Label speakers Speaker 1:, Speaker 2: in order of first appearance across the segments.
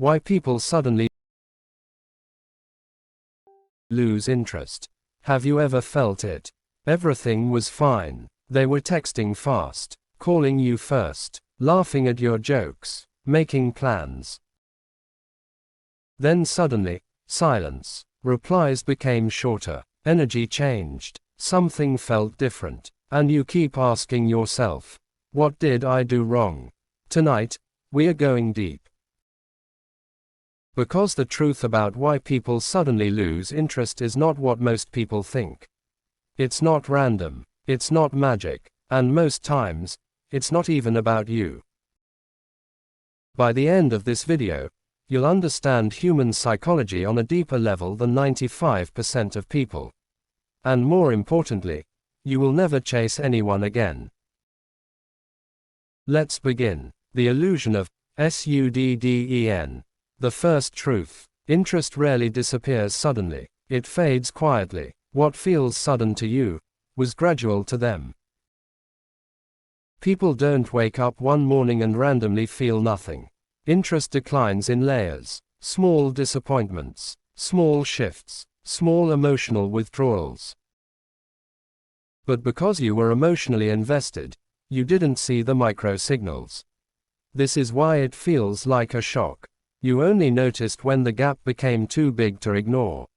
Speaker 1: Why people suddenly lose interest. Have you ever felt it? Everything was fine. They were texting fast, calling you first, laughing at your jokes, making plans. Then suddenly, silence. Replies became shorter. Energy changed. Something felt different. And you keep asking yourself, what did I do wrong? Tonight, we are going deep. Because the truth about why people suddenly lose interest is not what most people think. It's not random. It's not magic. And most times, it's not even about you. By the end of this video, you'll understand human psychology on a deeper level than 95% of people. And more importantly, you will never chase anyone again. Let's begin. The illusion of SUDDEN. The first truth. Interest rarely disappears suddenly. It fades quietly. What feels sudden to you was gradual to them. People don't wake up one morning and randomly feel nothing. Interest declines in layers. Small disappointments, small shifts, small emotional withdrawals. But because you were emotionally invested, you didn't see the micro signals. This is why it feels like a shock. You only noticed when the gap became too big to ignore.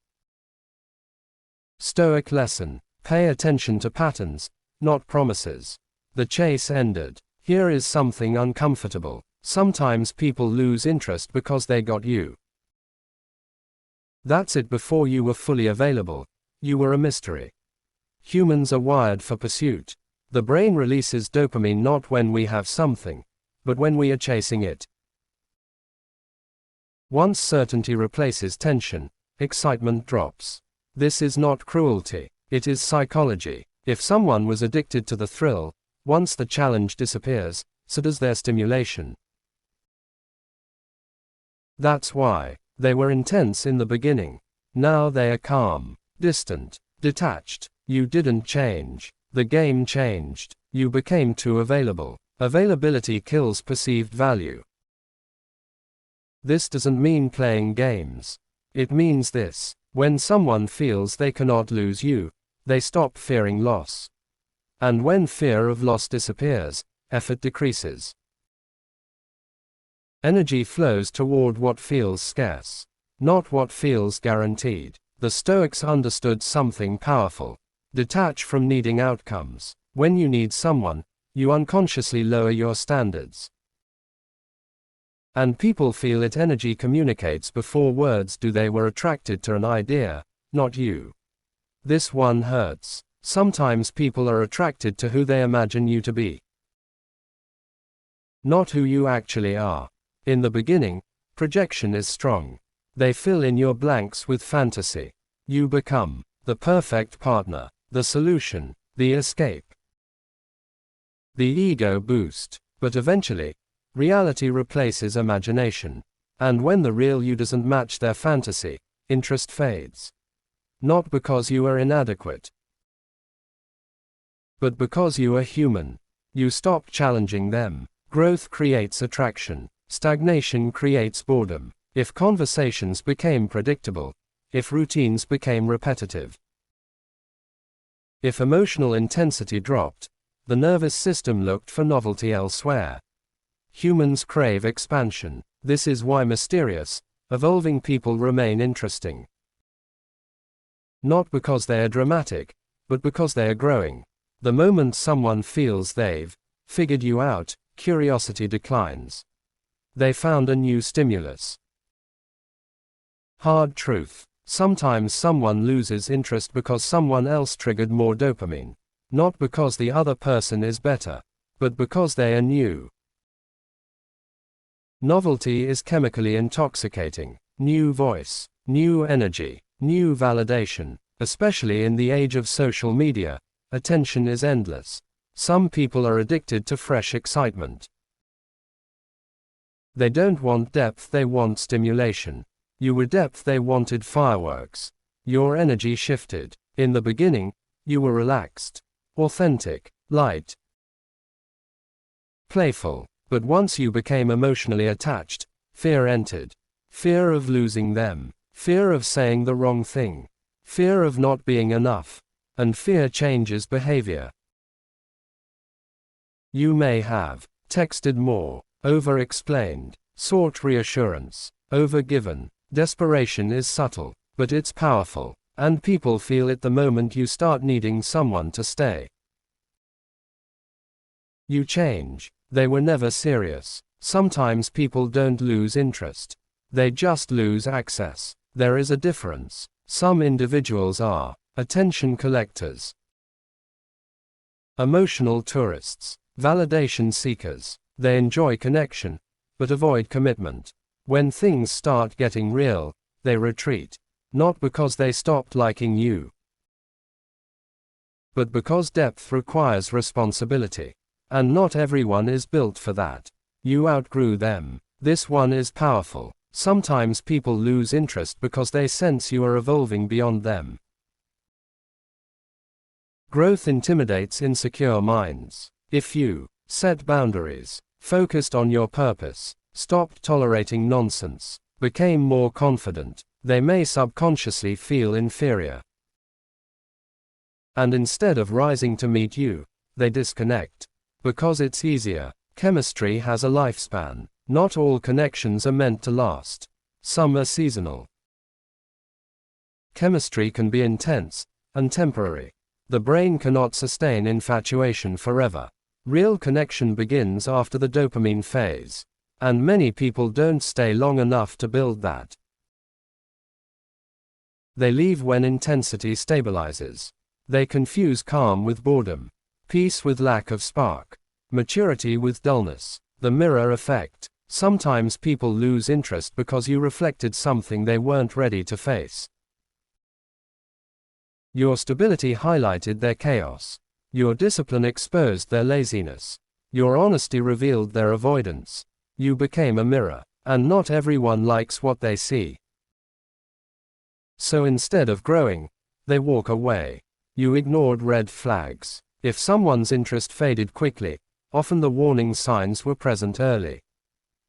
Speaker 1: Stoic lesson. Pay attention to patterns, not promises. The chase ended. Here is something uncomfortable. Sometimes people lose interest because they got you. That's it. Before you were fully available, you were a mystery. Humans are wired for pursuit. The brain releases dopamine not when we have something, but when we are chasing it. Once certainty replaces tension, excitement drops. This is not cruelty, it is psychology. If someone was addicted to the thrill, once the challenge disappears, so does their stimulation. That's why they were intense in the beginning. Now they are calm, distant, detached. You didn't change. The game changed. You became too available. Availability kills perceived value. This doesn't mean playing games. It means this. When someone feels they cannot lose you, they stop fearing loss. And when fear of loss disappears, effort decreases. Energy flows toward what feels scarce, not what feels guaranteed. The Stoics understood something powerful. Detach from needing outcomes. When you need someone, you unconsciously lower your standards. And people feel it. Energy communicates before words do. They were attracted to an idea, not you. This one hurts. Sometimes people are attracted to who they imagine you to be, not who you actually are. In the beginning, projection is strong. They fill in your blanks with fantasy. You become the perfect partner, the solution, the escape. The ego boost. But eventually, reality replaces imagination. And when the real you doesn't match their fantasy, interest fades. Not because you are inadequate, but because you are human. You stop challenging them. Growth creates attraction. Stagnation creates boredom. If conversations became predictable, if routines became repetitive, if emotional intensity dropped, the nervous system looked for novelty elsewhere. Humans crave expansion. This is why mysterious, evolving people remain interesting. Not because they are dramatic, but because they are growing. The moment someone feels they've figured you out, curiosity declines. They found a new stimulus. Hard truth. Sometimes someone loses interest because someone else triggered more dopamine. Not because the other person is better, but because they are new. Novelty is chemically intoxicating. New voice, new energy, new validation. Especially in the age of social media, attention is endless. Some people are addicted to fresh excitement. They don't want depth, they want stimulation. You were depth, they wanted fireworks. Your energy shifted. In the beginning, you were relaxed, authentic, light, playful. But once you became emotionally attached, fear entered. fear of losing them, fear of saying the wrong thing, fear of not being enough, and fear changes behavior. You may have texted more, over-explained, sought reassurance, over-given. Desperation is subtle, but it's powerful, and people feel it the moment you start needing someone to stay. You change. They were never serious. Sometimes people don't lose interest. They just lose access. There is a difference. Some individuals are attention collectors, emotional tourists, validation seekers. They enjoy connection, but avoid commitment. When things start getting real, they retreat. Not because they stopped liking you, but because depth requires responsibility. And not everyone is built for that. You outgrew them. This one is powerful. Sometimes people lose interest because they sense you are evolving beyond them. Growth intimidates insecure minds. If you set boundaries, focused on your purpose, stopped tolerating nonsense, became more confident, they may subconsciously feel inferior. And instead of rising to meet you, they disconnect. Because it's easier. Chemistry has a lifespan. Not all connections are meant to last. Some are seasonal. Chemistry can be intense and temporary. The brain cannot sustain infatuation forever. Real connection begins after the dopamine phase. And many people don't stay long enough to build that. They leave when intensity stabilizes. They confuse calm with boredom, peace with lack of spark, maturity with dullness. The mirror effect. Sometimes people lose interest because you reflected something they weren't ready to face. Your stability highlighted their chaos. Your discipline exposed their laziness. Your honesty revealed their avoidance. You became a mirror, and not everyone likes what they see. So instead of growing, they walk away. You ignored red flags. If someone's interest faded quickly, often the warning signs were present early.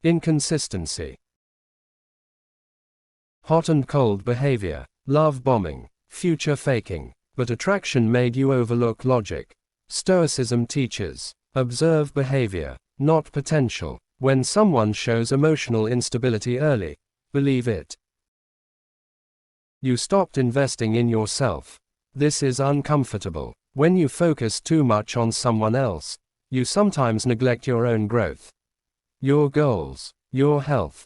Speaker 1: Inconsistency, hot and cold behavior, love bombing, future faking. But attraction made you overlook logic. Stoicism teaches, observe behavior, not potential. When someone shows emotional instability early, believe it. You stopped investing in yourself. This is uncomfortable. When you focus too much on someone else, you sometimes neglect your own growth, your goals, your health,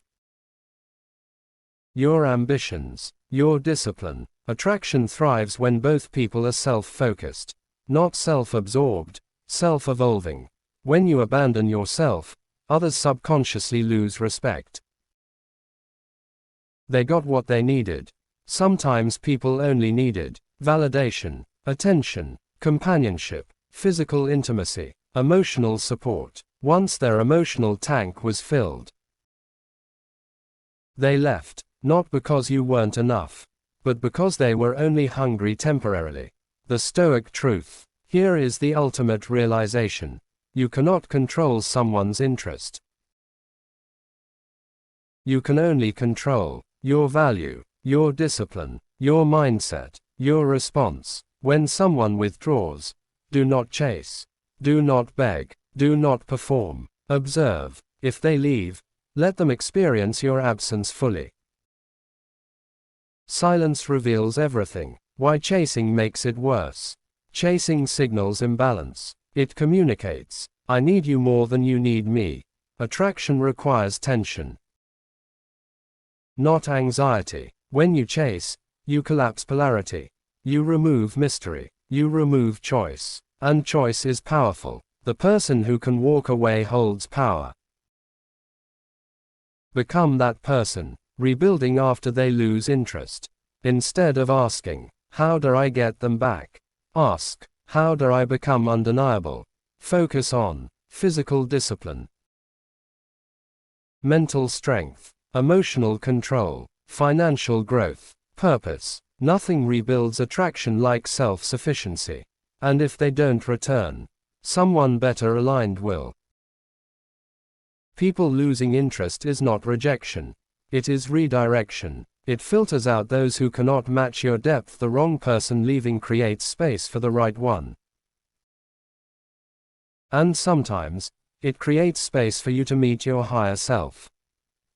Speaker 1: your ambitions, your discipline. Attraction thrives when both people are self-focused, not self-absorbed, self-evolving. When you abandon yourself, others subconsciously lose respect. They got what they needed. Sometimes people only needed validation, attention, companionship, physical intimacy, emotional support. Once their emotional tank was filled, they left, not because you weren't enough, but because they were only hungry temporarily. The Stoic truth. Here is the ultimate realization. You cannot control someone's interest. You can only control your value, your discipline, your mindset, your response. When someone withdraws, do not chase, do not beg, do not perform. Observe. If they leave, let them experience your absence fully. Silence reveals everything. Why chasing makes it worse. Chasing signals imbalance. It communicates, I need you more than you need me. Attraction requires tension, not anxiety. When you chase, you collapse polarity. You remove mystery. You remove choice. And choice is powerful. The person who can walk away holds power. Become that person, rebuilding after they lose interest. Instead of asking, how do I get them back? Ask, how do I become undeniable? Focus on physical discipline, mental strength, emotional control, financial growth, purpose. Nothing rebuilds attraction like self-sufficiency. And if they don't return, someone better aligned will. People losing interest is not rejection. It is redirection. It filters out those who cannot match your depth. The wrong person leaving creates space for the right one. And sometimes, it creates space for you to meet your higher self.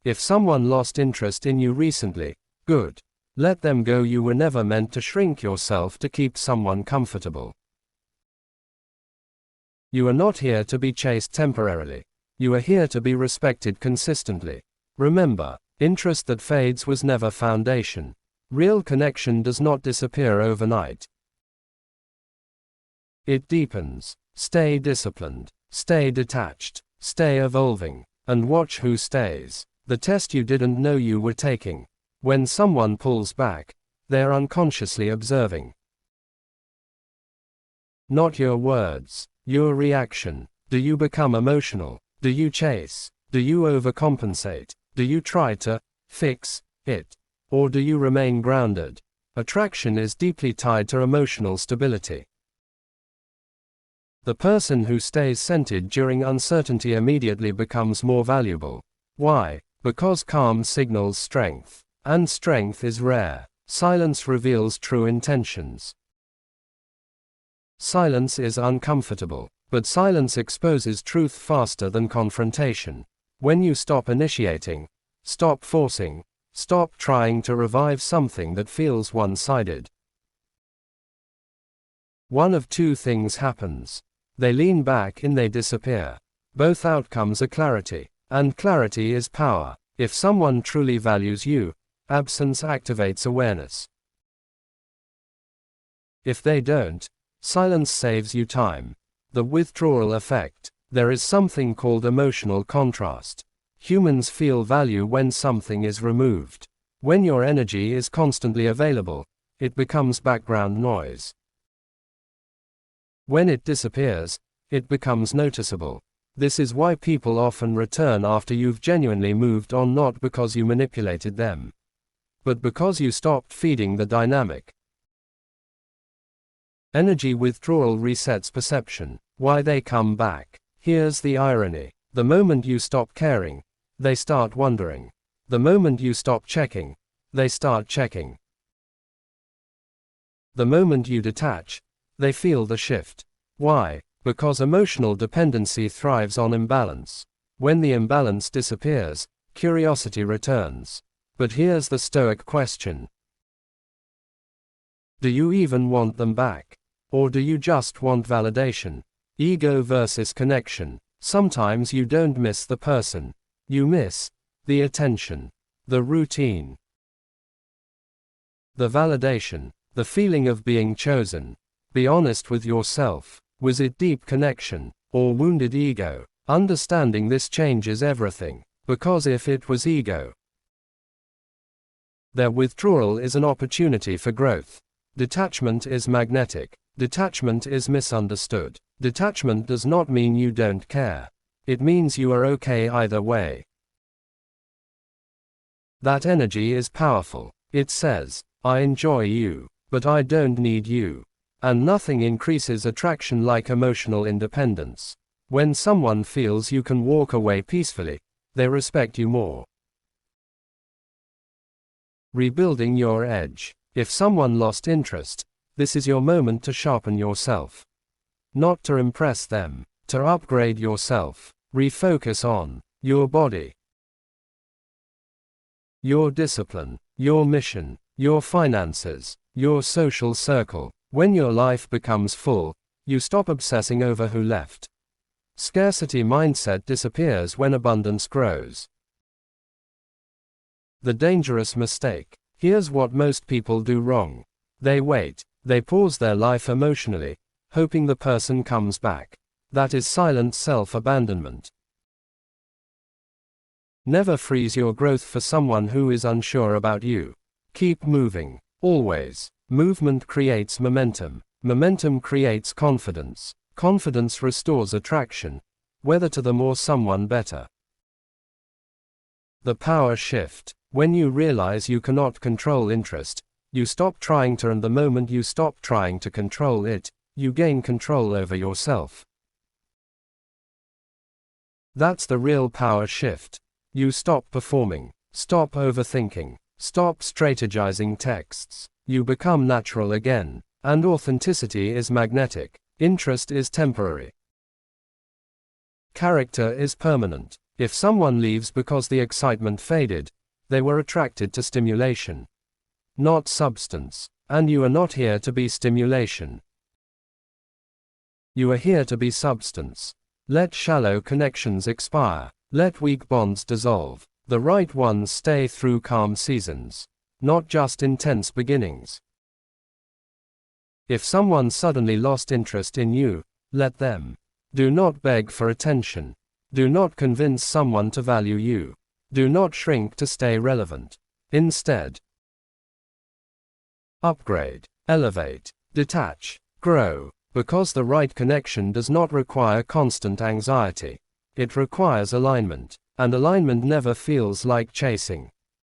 Speaker 1: If someone lost interest in you recently, good. Let them go. You were never meant to shrink yourself to keep someone comfortable. You are not here to be chased temporarily. You are here to be respected consistently. Remember, interest that fades was never foundation. Real connection does not disappear overnight. It deepens. Stay disciplined. Stay detached. Stay evolving. And watch who stays. The test you didn't know you were taking. When someone pulls back, they're unconsciously observing. Not your words, your reaction. Do you become emotional? Do you chase? Do you overcompensate? Do you try to fix it? Or do you remain grounded? Attraction is deeply tied to emotional stability. The person who stays centered during uncertainty immediately becomes more valuable. Why? Because calm signals strength. And strength is rare. Silence reveals true intentions. Silence is uncomfortable, but silence exposes truth faster than confrontation. When you stop initiating, stop forcing, stop trying to revive something that feels one-sided, one of two things happens. They lean back and they disappear. Both outcomes are clarity, and clarity is power. If someone truly values you, absence activates awareness. If they don't, silence saves you time. The withdrawal effect. There is something called emotional contrast. Humans feel value when something is removed. When your energy is constantly available, it becomes background noise. When it disappears, it becomes noticeable. This is why people often return after you've genuinely moved on, not because you manipulated them, but because you stopped feeding the dynamic. Energy withdrawal resets perception. Why they come back. Here's the irony. The moment you stop caring, they start wondering. The moment you stop checking, they start checking. The moment you detach, they feel the shift. Why? Because emotional dependency thrives on imbalance. When the imbalance disappears, curiosity returns. But here's the stoic question. Do you even want them back? Or do you just want validation? Ego versus connection. Sometimes you don't miss the person. You miss the attention, the routine, the validation, the feeling of being chosen. Be honest with yourself. Was it deep connection, or wounded ego? Understanding this changes everything. Because if it was ego, their withdrawal is an opportunity for growth. Detachment is magnetic. Detachment is misunderstood. Detachment does not mean you don't care. It means you are okay either way. That energy is powerful. It says, I enjoy you, but I don't need you. And nothing increases attraction like emotional independence. When someone feels you can walk away peacefully, they respect you more. Rebuilding your edge. If someone lost interest, this is your moment to sharpen yourself. Not to impress them, to upgrade yourself. Refocus on your body, your discipline, your mission, your finances, your social circle. When your life becomes full, you stop obsessing over who left. Scarcity mindset disappears when abundance grows. The dangerous mistake. Here's what most people do wrong. They wait. They pause their life emotionally, hoping the person comes back. That is silent self-abandonment. Never freeze your growth for someone who is unsure about you. Keep moving. Always. Movement creates momentum. Momentum creates confidence. Confidence restores attraction, whether to them or someone better. The power shift. When you realize you cannot control interest, you stop trying to, and the moment you stop trying to control it, you gain control over yourself. That's the real power shift. You stop performing. Stop overthinking. Stop strategizing texts. You become natural again. And authenticity is magnetic. Interest is temporary. Character is permanent. If someone leaves because the excitement faded, they were attracted to stimulation, not substance. And you are not here to be stimulation. You are here to be substance. Let shallow connections expire. Let weak bonds dissolve. The right ones stay through calm seasons, not just intense beginnings. If someone suddenly lost interest in you, let them. Do not beg for attention. Do not convince someone to value you. Do not shrink to stay relevant. Instead, upgrade, elevate, detach, grow, because the right connection does not require constant anxiety. It requires alignment, and alignment never feels like chasing.